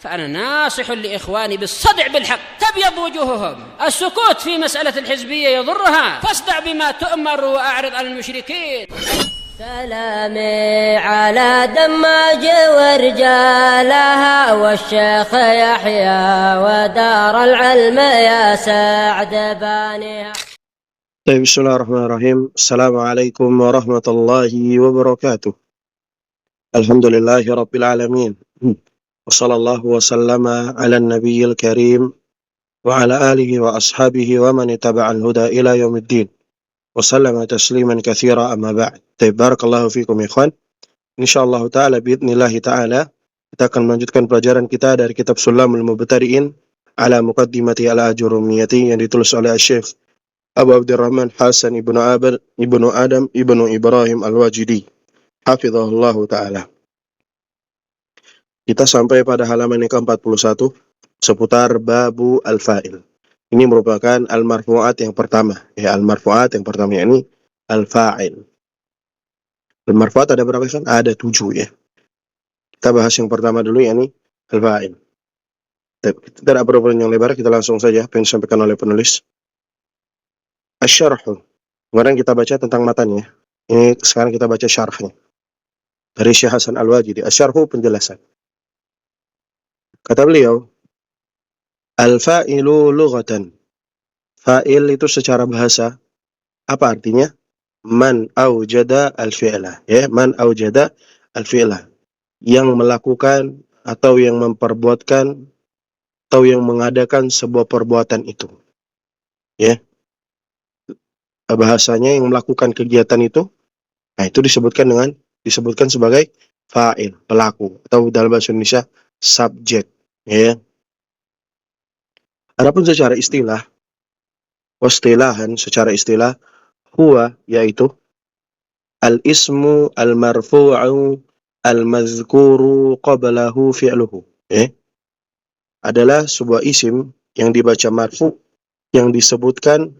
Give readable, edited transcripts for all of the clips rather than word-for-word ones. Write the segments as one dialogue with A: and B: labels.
A: فأنا ناصح لإخواني بالصدع بالحق تبيض وجوههم. السكوت في مسألة الحزبية يضرها، فاصدع بما تؤمر وأعرض عن المشركين.
B: سلامي على دماج ورجالها والشيخ يحيى ودار العلم يا سعد بانيها.
C: بسم الله الرحمن الرحيم. السلام عليكم ورحمة الله وبركاته. الحمد لله رب العالمين، وصلى الله وسلم على النبي الكريم وعلى آله وأصحابه ومن اتبع الهدى إلى يوم الدين وسلم تسليما كثيرا. أما بعد. Barakallahu fikum ikhwan. Insyaallah ta'ala biidnillahi ta'ala kita akan melanjutkan pelajaran kita dari kitab Sulamul Mubtadi'in ala Muqaddimati ala Ajurumiyati yang ditulis oleh Syekh Abu Abdurrahman Hasan ibnu Adam ibnu Ibrahim Al-Wajidi hafizahullahu ta'ala. Kita sampai pada halaman yang ke-41 seputar babu al-fa'il. Ini merupakan al-marfu'at yang pertama. Al-marfu'at yang pertama ini al-fa'il. Al-marfu'at ada berapa kan? Ada 7 ya. Kita bahas yang pertama dulu, yakni al-fa'il. Kita tidak perlu yang lebar, kita langsung saja apa yang disampaikan oleh penulis. Asy-syarhu. Kemarin kita baca tentang matanya. Ini sekarang kita baca syarahnya. Dari Syekh Hasan Al-Wajidi. Asy-syarhu penjelasan. Kata beliau, al-fa'ilu lughatan. Fa'il itu secara bahasa apa artinya? Man aujada al-fi'la, ya, man aujada al-fi'la, yang melakukan atau yang memperbuatkan atau yang mengadakan sebuah perbuatan itu. Ya. Bahasanya yang melakukan kegiatan itu, nah itu disebutkan sebagai fa'il, pelaku, atau dalam bahasa Indonesia subjek, ya. Adapun secara istilah, wastilahan secara istilah, huwa yaitu al-ismu al-marfu'u al-mazkuru qablahu fi'luhu, adalah sebuah isim yang dibaca marfu yang disebutkan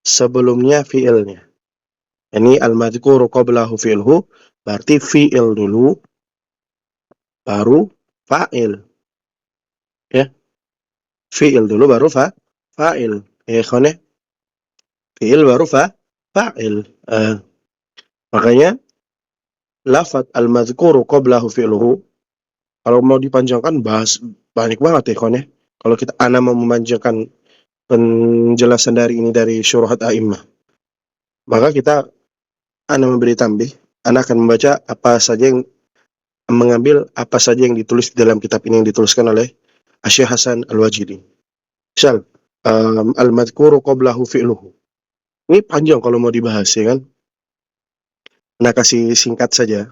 C: sebelumnya fi'ilnya. Ini al-mazkuru qablahu fi'luhu berarti fi'il dulu baru fa'il. Ya. Fi'il dulu baru fa'il. Khone. Fi'il baru fa'il. Makanya lafaz al-mazkuru qablahu fi'luhu kalau mau dipanjangkan bahas banyak banget ya khone. Kalau ana mau memanjangkan penjelasan dari ini dari syuruhat a'immah, maka ana memberi tambih, ana akan membaca mengambil apa saja yang ditulis di dalam kitab ini yang dituliskan oleh Syekh Hasan Al-Wajidi. Misal al-mazkuru qablahu fi'luhu. Ini panjang kalau mau dibahas, ya kan? Nah, kasih singkat saja.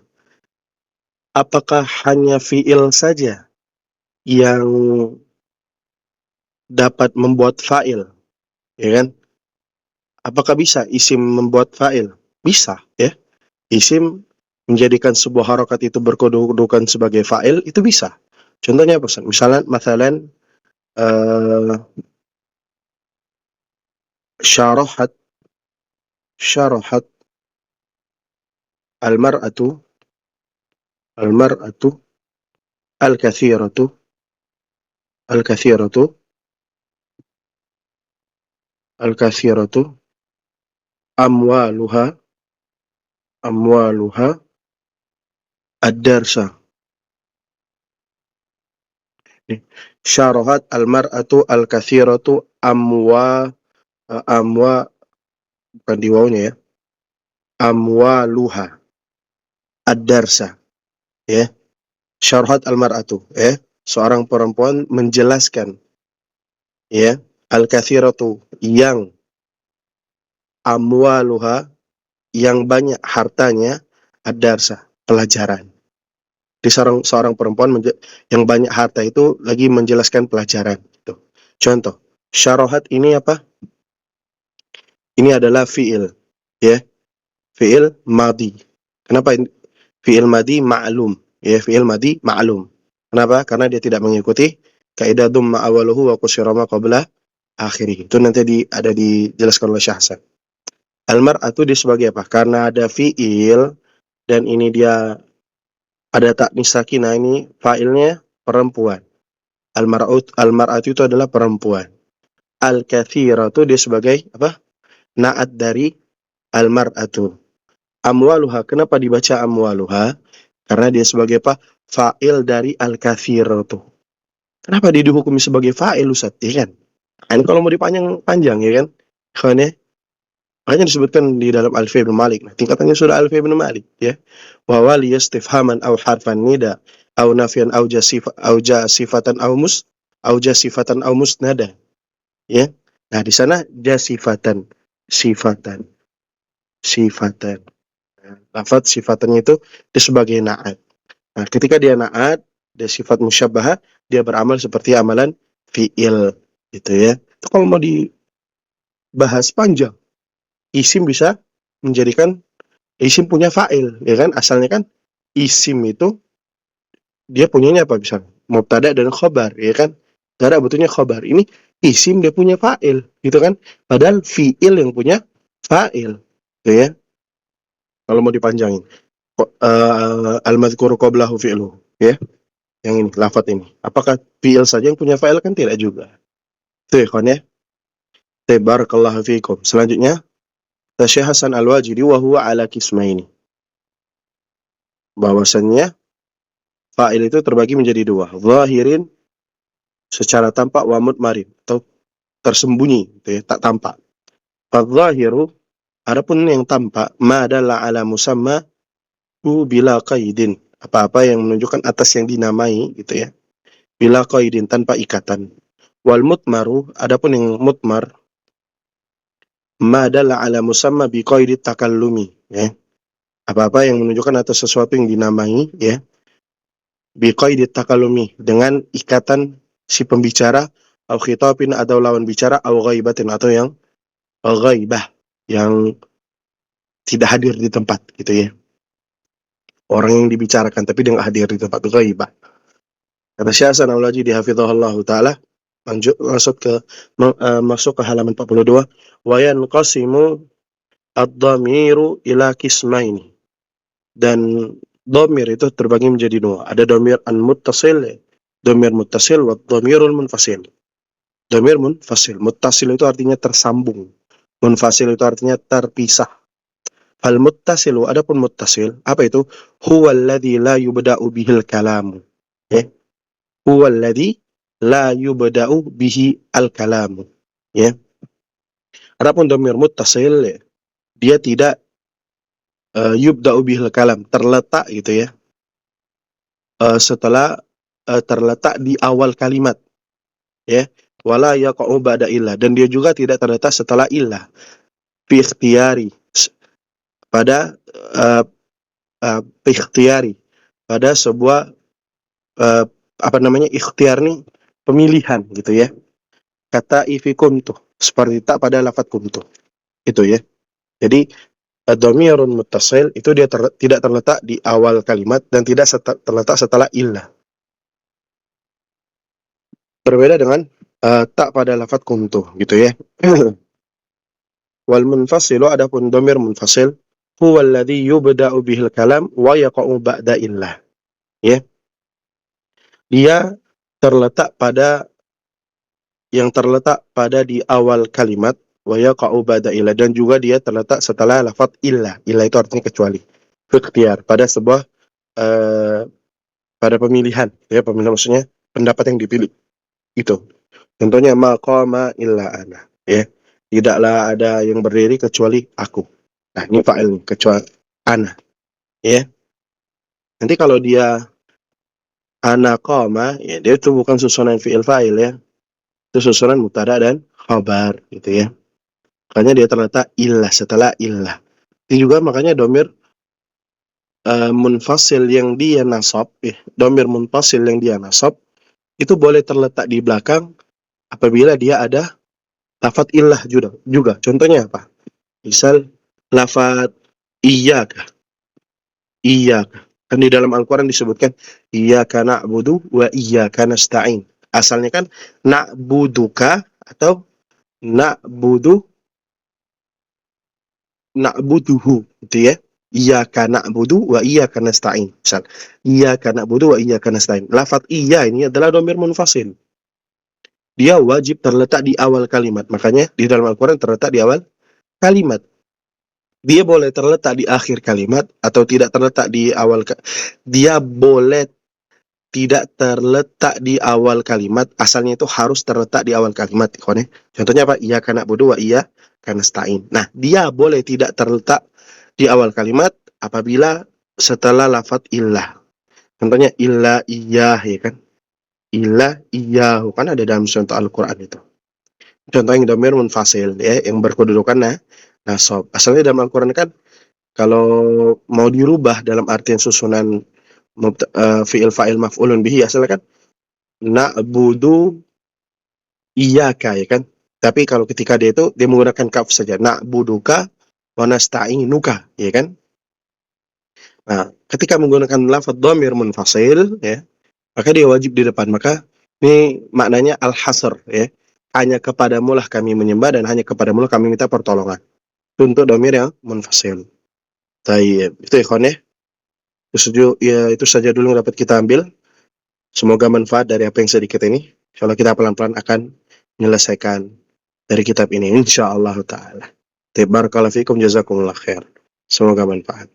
C: Apakah hanya fi'il saja yang dapat membuat fa'il? Ya kan? Apakah bisa isim membuat fa'il? Bisa, ya. Isim menjadikan sebuah harakat itu berkedudukan sebagai fa'il, itu bisa. Contohnya apa? Misalnya, syarahat al-mar'atu al-kathiratu amwaluha ad-darsa. Syarahat al-mar'atu al-kathiratu bukan di wawunya ya, amwaluha ad-darsa, ya. Syarahat al-mar'atu, ya, seorang perempuan menjelaskan, ya, al-kathiratu yang amwaluha yang banyak hartanya ad-darsa pelajaran. Di seorang perempuan yang banyak harta itu lagi menjelaskan pelajaran. Contoh, syarahat ini apa? Ini adalah fi'il, ya. Fi'il madi. Kenapa fi'il madi ma'lum? Ya, fi'il madi ma'lum. Kenapa? Karena dia tidak mengikuti kaidah dhamma awaluhu wa qusira ma qabla akhirih. Itu nanti ada dijelaskan oleh Syekh Hasan. Al-mar'atu dia sebagai apa? Karena ada fi'il dan ini dia ada taknis sakinah, ini fa'ilnya perempuan. Al-mar'atu itu adalah perempuan. Al-kathiratu dia sebagai apa? Naat dari al-mar'atu. Amwaluha, kenapa dibaca amwaluha? Karena dia sebagai apa? Fa'il dari al-kathiratu. Kenapa dia dihukumi sebagai fa'il, Ustaz? Ya kan? Nah, ini kalau mau dipanjang ya kan? Kawan ya? Makanya disebutkan di dalam Alfiya bin Malik. Nah, tingkatannya sudah Alfiya bin Malik ya. Wa wali istifhaman aw harfan nida aw nafian aw jasifatan aw jasifatan aw musnada. Ya. Nah, di sana jasifatan, sifatan. Nah, lafaz sifatannya itu dia sebagai na'at. Nah, ketika dia na'at, dia sifat musyabbahah, dia beramal seperti amalan fi'il gitu ya. Itu kalau mau dibahas panjang. Isim bisa menjadikan isim punya fa'il, ya kan? Asalnya kan isim itu dia punyanya apa bisa? Mubtada dan khobar, ya kan? Gak ada betulnya khobar. Ini isim dia punya fa'il, gitu kan? Padahal fi'il yang punya fa'il, gitu ya. Kalau mau dipanjangin. Al-madhkuru qablahu fi'luhu, ya. Yang ini, lafadz ini. Apakah fi'il saja yang punya fa'il? Kan tidak juga. Itu ya, kawan ya. Barakallahu fiikum. Selanjutnya, Syekh Hasan Al-Wajidi wa huwa ala qismaini. Bahwasannya fa'il itu terbagi menjadi dua. Zahirin secara tampak wa mudmarin atau tersembunyi gitu ya, tak tampak. Fadzahiru, adapun yang tampak, ma dalla ala musamma bila qaidin. Apa-apa yang menunjukkan atas yang dinamai gitu ya. Bila qaidin, tanpa ikatan. Wal mudmaru, adapun yang mudmar, ma dalla ala musamma bi qaidit takallumi ya. Apa-apa yang menunjukkan atas sesuatu yang dinamai ya. Bi qaidit takallumi, dengan ikatan si pembicara, au khitabin atau lawan bicara, au ghaibatin atau yang ghaibah, yang tidak hadir di tempat gitu ya. Orang yang dibicarakan tapi dia nggak hadir di tempat, itu ghaibah. Kata Syekh Hasan Al-Wajidi hafizahullah taala, masuk ke halaman 42, wa yanqasimu ad-dhamiru ila qismaini. Dan dhamir itu terbagi menjadi dua. Ada dhamir an-muttasil, dhamir muttasil, wa dhamirul munfasil. Dhamir munfasil, muttasil itu artinya tersambung. Munfasil itu artinya terpisah. Al-muttasilu, adapun muttasil, apa itu? Huwa alladhi la yubda'u bihil kalamu. Ya. Huwa alladhi la yubda'u bihi al-kalamu. Ya. Adapun dhamir muttasil, dia tidak yubda'u bihil kalam, terletak gitu ya. Setelah terletak di awal kalimat. Ya. Wala yaqa'u ba'da illah, dan dia juga tidak terletak setelah illah. Fi ikhtiyari, pada ikhtiyari, pada sebuah ikhtiar nih, pemilihan gitu ya. Kata ifi kuntu, seperti tak pada lafadz kuntu. Itu ya. Jadi dhamirun muttasil itu dia tidak terletak di awal kalimat dan tidak terletak setelah illah. Berbeda dengan tak pada lafadz kuntu gitu ya. Wal munfasilu, adapun dhamir munfasil, huwa alladhi yubda'u bihil kalam wa yaqa'u ba'da illah. Ya. Dia terletak pada di awal kalimat, wa yaqa'u ba'da illah, dan juga dia terletak setelah lafaz illah. Illah itu artinya kecuali. Ikhtiar, pada sebuah pada pemilihan, ya, pemilihan maksudnya pendapat yang dipilih. Itu. Contohnya maqama illa ana, ya. Tidaklah ada yang berdiri kecuali aku. Nah, ini fa'il kecuali ana. Ya. Nanti kalau dia ana qama, ya dia itu bukan susunan fi'il fa'il ya. Itu susunan mubtada dan khabar gitu ya. Makanya dia terletak illah setelah illah. Itu juga makanya dhamir munfasil yang dia nasab, ya. Dhamir munfasil yang dia nasab itu boleh terletak di belakang apabila dia ada lafadz illah juga. Contohnya apa? Misal lafadz iyyaka. Kan di dalam Al-Quran disebutkan iyyaka na'budu wa iyyaka nasta'in. Asalnya kan na'buduka atau na'buduhu gitu ya. Iyyaka na'budu wa iyyaka nasta'in. Misal iyyaka na'budu wa iyyaka nasta'in. Lafadz iya ini adalah dhamir munfasil. dia wajib terletak di awal kalimat. Makanya di dalam Al-Quran terletak di awal kalimat. Dia boleh terletak di akhir kalimat atau tidak terletak di awal. Dia boleh tidak terletak di awal kalimat. Asalnya itu harus terletak di awal kalimat. Contohnya apa? Iyyaka na'budu wa iyyaka nasta'in. Nah, dia boleh tidak terletak di awal kalimat apabila setelah lafadz illah. Contohnya illa iyyah, ya kan? Illa iyyahu, kan ada dalam contoh Al-Quran itu. Contoh yang dhamir munfasil, ya, yang berkedudukan nasab. Asalnya dalam Al-Quran kan kalau mau dirubah dalam artian susunan fi'il fa'il maf'ulun bihi, asalnya kan na'budu iyyaka, ya kan? Tapi kalau ketika dia menggunakan kaf saja, na'buduka wa nasta'inuka, ya kan? Nah, ketika menggunakan lafadz dhamir munfasil, ya, maka dia wajib di depan. Maka ini maknanya al-hasr, ya. Hanya kepadamu lah kami menyembah dan hanya kepadamu lah kami minta pertolongan. Untuk dhamir yang munfasil. Tayyib. Itu ikhwan ya. Itu saja dulu yang dapat kita ambil. Semoga manfaat dari apa yang sedikit ini. Insyaallah kita pelan-pelan akan menyelesaikan dari kitab ini insyaallah taala. Barakallahu fikum, jazakumullah khair. Semoga manfaat.